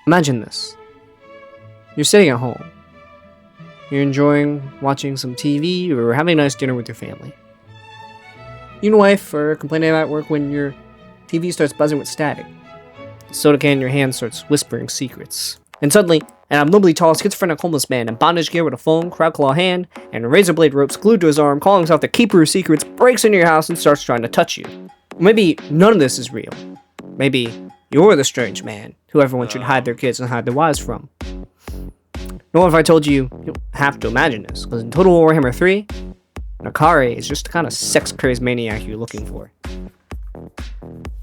Imagine this. You're sitting at home. You're enjoying watching some TV or having a nice dinner with your family. You and your wife are complaining about work when your TV starts buzzing with static. The soda can in your hand starts whispering secrets. And suddenly, an abnormally tall, schizophrenic homeless man in bondage gear with a phone, crowd claw hand, and razor blade ropes glued to his arm, calling himself the Keeper of Secrets, breaks into your house and starts trying to touch you. Maybe none of this is real. Maybe you're the strange man who everyone should hide their kids and hide their wives from. Nor if I told you, you don't have to imagine this, because in Total Warhammer 3, Nakari is just the kind of sex-crazed maniac you're looking for.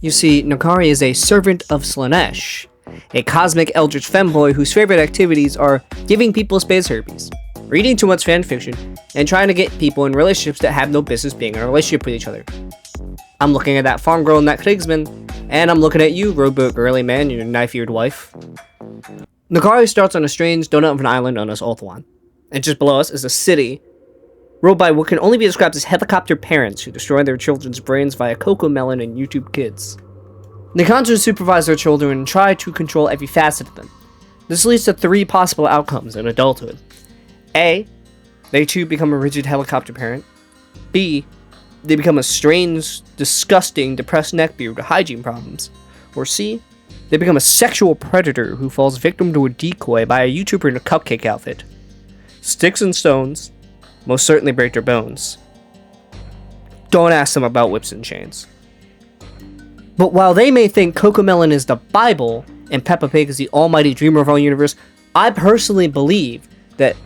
You see, Nakari is a servant of Slaanesh, a cosmic eldritch femboy whose favorite activities are giving people space herpes, reading too much fanfiction, and trying to get people in relationships that have no business being in a relationship with each other. I'm looking at that farm girl and that Krigsman, and I'm looking at you, rowboat girly man, your knife-eared wife. Nakari starts on a strange donut of an island known as Ulthuan, and just below us is a city ruled by what can only be described as helicopter parents who destroy their children's brains via Cocoa Melon and YouTube Kids. They constantly supervise their children and try to control every facet of them. This leads to 3 possible outcomes in adulthood. A. They too become a rigid helicopter parent. B. They become a strange, disgusting, depressed neckbeard with hygiene problems. Or C. They become a sexual predator who falls victim to a decoy by a YouTuber in a cupcake outfit. Sticks and stones most certainly break their bones. Don't ask them about whips and chains. But while they may think Cocomelon is the Bible and Peppa Pig is the almighty dreamer of our universe, I personally believe that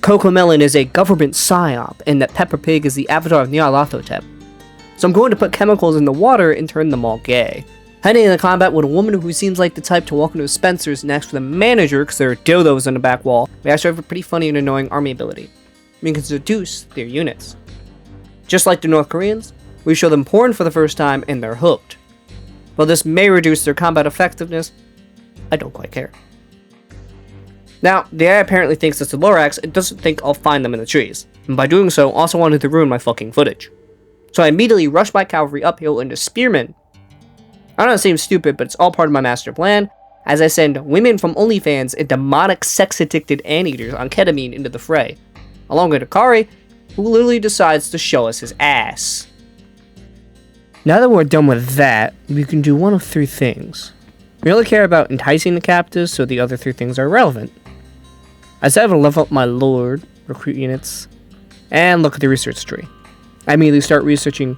Cocomelon is a government psyop and that Peppa Pig is the avatar of Nyarlathotep. So I'm going to put chemicals in the water and turn them all gay. Heading into combat with a woman who seems like the type to walk into Spencer's and ask for the manager because there are dildos on the back wall. We actually have a pretty funny and annoying army ability. We can seduce their units. Just like the North Koreans, we show them porn for the first time and they're hooked. While this may reduce their combat effectiveness, I don't quite care. Now, the AI apparently thinks it's the Lorax and doesn't think I'll find them in the trees, and by doing so also wanted to ruin my fucking footage. So I immediately rushed my cavalry uphill into spearmen. I know it seems stupid, but it's all part of my master plan, as I send women from OnlyFans and demonic sex-addicted anteaters on ketamine into the fray, along with Akari, who literally decides to show us his ass. Now that we're done with that, we can do one of 3 things. We only care about enticing the captives, so the other 3 things are irrelevant. I decided to level up my Lord, recruit units, and look at the research tree. I immediately start researching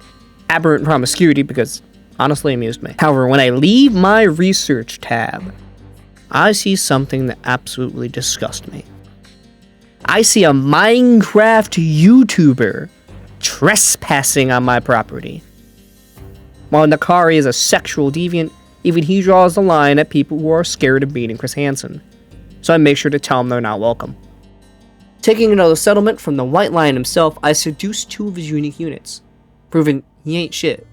aberrant promiscuity because honestly amused me. However, when I leave my research tab, I see something that absolutely disgusts me. I see a Minecraft YouTuber trespassing on my property. While Nakari is a sexual deviant, even he draws the line at people who are scared of beating Chris Hansen. So I make sure to tell them they're not welcome. Taking another settlement from the White Lion himself, I seduce 2 of his unique units, proving he ain't shit.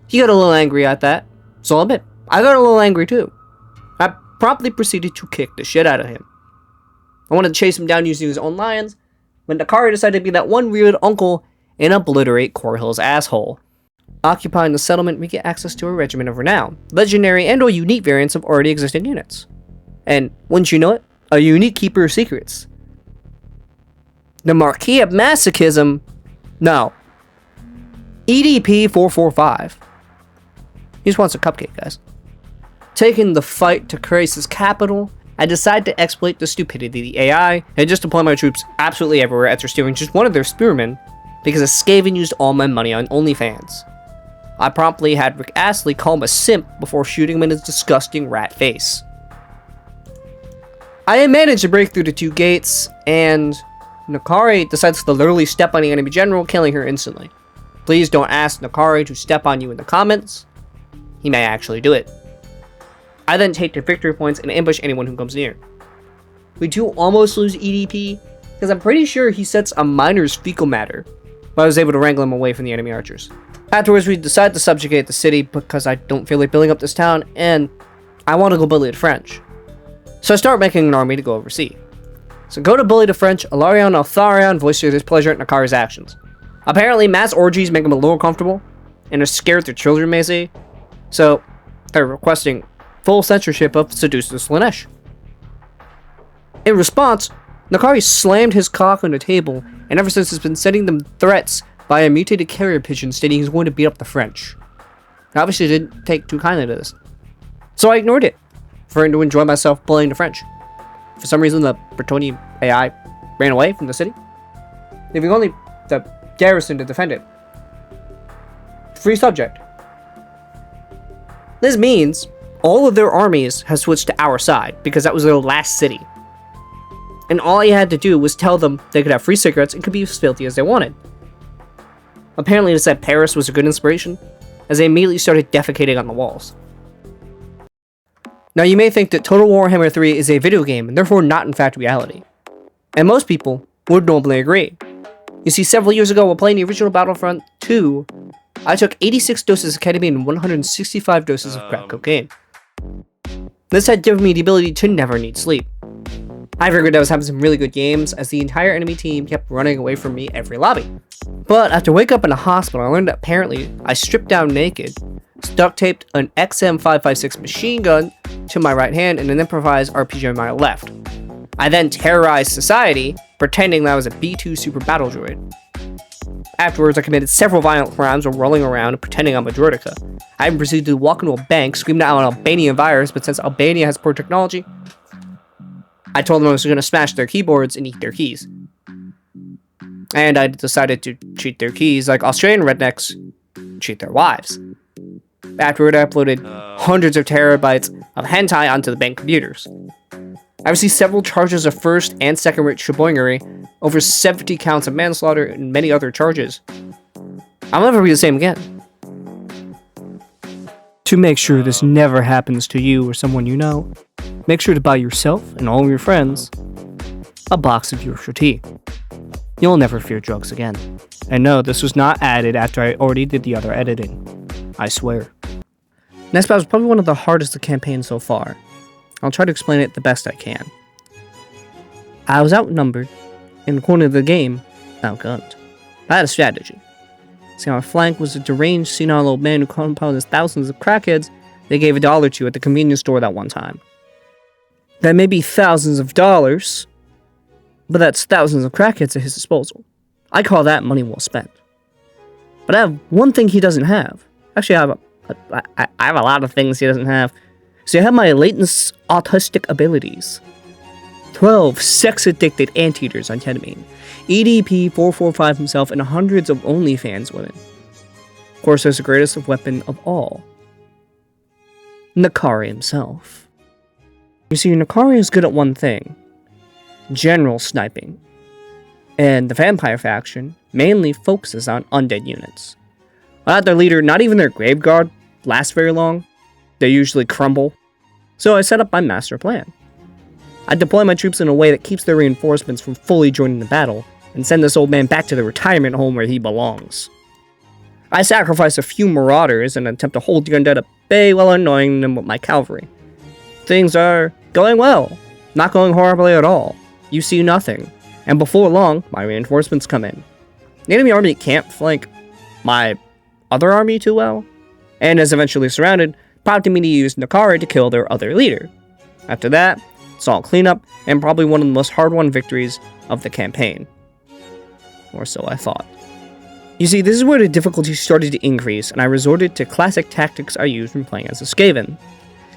He got a little angry at that, so I'll admit, I got a little angry too. I promptly proceeded to kick the shit out of him. I wanted to chase him down using his own lions, when Nakari decided to be that one weird uncle and obliterate Corhill's asshole. Occupying the settlement, we get access to a regiment of renown, legendary and or unique variants of already existing units. And, wouldn't you know it, a unique keeper of secrets. The Marquis of Masochism? No. EDP 445. He just wants a cupcake, guys. Taking the fight to Krace's capital, I decide to exploit the stupidity of the AI and just deploy my troops absolutely everywhere after stealing just one of their spearmen because a Skaven used all my money on OnlyFans. I promptly had Rick Astley call him a simp before shooting him in his disgusting rat face. I had managed to break through the 2 gates, and Nakari decides to literally step on the enemy general, killing her instantly. Please don't ask Nakari to step on you in the comments. He may actually do it. I then take the victory points and ambush anyone who comes near. We do almost lose EDP, because I'm pretty sure he sets a miner's fecal matter, but I was able to wrangle him away from the enemy archers. Afterwards, we decide to subjugate the city because I don't feel like building up this town, and I want to go bully the French. So I start making an army to go oversee. So go to bully the French, Alarion Altharion voices his pleasure at Nakari's actions. Apparently, mass orgies make them a little comfortable, and they're scared their children may see, so they're requesting full censorship of seducing Slaanesh. In response, Nakari slammed his cock on the table, and ever since has been sending them threats by a mutated carrier pigeon stating he's going to beat up the French. I obviously didn't take too kindly to this, so I ignored it, preferring to enjoy myself bullying the French. For some reason, the Bretonnian AI ran away from the city, leaving only the garrison to defend it. Free subject. This means all of their armies have switched to our side because that was their last city. And all I had to do was tell them they could have free cigarettes and could be as filthy as they wanted. Apparently they said Paris was a good inspiration, as they immediately started defecating on the walls. Now you may think that Total Warhammer 3 is a video game and therefore not in fact reality. And most people would normally agree. You see, several years ago while playing the original Battlefront 2, I took 86 doses of ketamine and 165 doses of crack cocaine. This had given me the ability to never need sleep. I figured I was having some really good games, as the entire enemy team kept running away from me every lobby. But after waking up in a hospital, I learned that apparently I stripped down naked, duct taped an XM556 machine gun to my right hand and an improvised RPG on my left. I then terrorized society, pretending that I was a B2 super battle droid. Afterwards, I committed several violent crimes while rolling around and pretending I'm a droidica. I even proceeded to walk into a bank, screaming out an Albanian virus, but since Albania has poor technology, I told them I was going to smash their keyboards and eat their keys. And I decided to cheat their keys like Australian rednecks cheat their wives. Afterward, I uploaded hundreds of terabytes of hentai onto the bank computers. I received several charges of first and second rate sheboingery, over 70 counts of manslaughter, and many other charges. I'll never be the same again. To make sure this never happens to you or someone you know, make sure to buy yourself and all of your friends a box of Yorkshire tea. You'll never fear drugs again. And no, this was not added after I already did the other editing. I swear. Next battle was probably one of the hardest of the campaign so far. I'll try to explain it the best I can. I was outnumbered, in the corner of the game, outgunned. I had a strategy. See, our flank was a deranged, senile old man who compounded thousands of crackheads they gave $1 to at the convenience store that one time. That may be thousands of dollars, but that's thousands of crackheads at his disposal. I call that money well spent. But I have one thing he doesn't have. Actually, I have a lot of things he doesn't have. So I have my latent autistic abilities. 12 sex-addicted anteaters on ketamine. EDP-445 himself and hundreds of OnlyFans women. Of course, there's the greatest weapon of all. Nakari himself. You see, Nakari is good at one thing. General sniping. And the vampire faction mainly focuses on undead units. Without their leader, not even their grave guard lasts very long. They usually crumble. So I set up my master plan. I deploy my troops in a way that keeps their reinforcements from fully joining the battle, and send this old man back to the retirement home where he belongs. I sacrifice a few marauders in an attempt to hold the undead at bay while annoying them with my cavalry. Things are going well, not going horribly at all. You see nothing, and before long, my reinforcements come in. The enemy army can't flank my other army too well, and is eventually surrounded, prompting me to use Nakari to kill their other leader. After that, it's all cleanup, and probably one of the most hard-won victories of the campaign. Or so I thought. You see, this is where the difficulty started to increase, and I resorted to classic tactics I used when playing as a Skaven.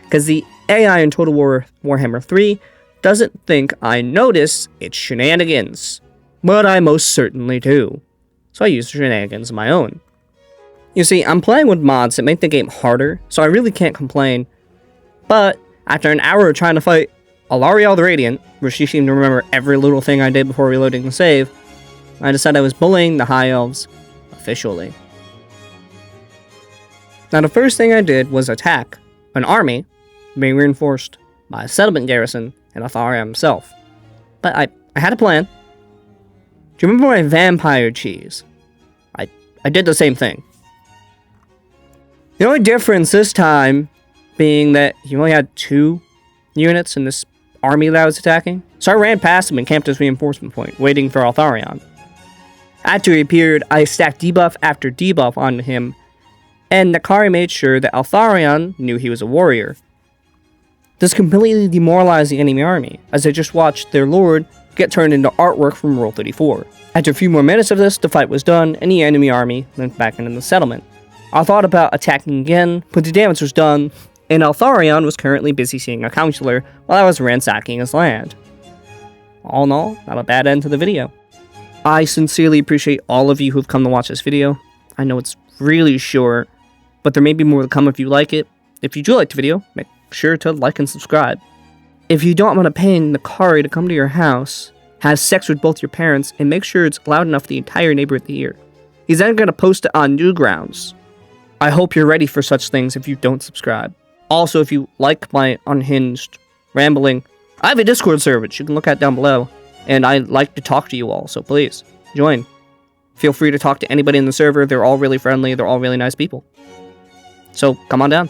Because the AI in Total Warhammer 3 doesn't think I notice its shenanigans. But I most certainly do. So I use shenanigans of my own. You see, I'm playing with mods that make the game harder, so I really can't complain. But after an hour of trying to fight Alariel the Radiant, where she seemed to remember every little thing I did before reloading the save, I decided I was bullying the High Elves officially. Now the first thing I did was attack an army being reinforced by a settlement garrison and Atharion himself. But I had a plan. Do you remember my vampire cheese? I did the same thing. The only difference this time being that he only had 2 units in this army that I was attacking. So I ran past him and camped his reinforcement point, waiting for Altharion. After he appeared, I stacked debuff after debuff on him, and Nakari made sure that Altharion knew he was a warrior. This completely demoralized the enemy army, as they just watched their lord get turned into artwork from Rule 34. After a few more minutes of this, the fight was done, and the enemy army went back into the settlement. I thought about attacking again, but the damage was done, and Altharion was currently busy seeing a counselor while I was ransacking his land. All in all, not a bad end to the video. I sincerely appreciate all of you who've come to watch this video. I know it's really short, but there may be more to come if you like it. If you do like the video, make sure to like and subscribe. If you don't want to pay Nakari to come to your house, have sex with both your parents, and make sure it's loud enough for the entire neighborhood to hear. He's then going to post it on Newgrounds. I hope you're ready for such things if you don't subscribe. Also, if you like my unhinged rambling, I have a Discord server which you can look at down below, and I like to talk to you all, so please, join. Feel free to talk to anybody in the server, they're all really friendly, they're all really nice people. So, come on down.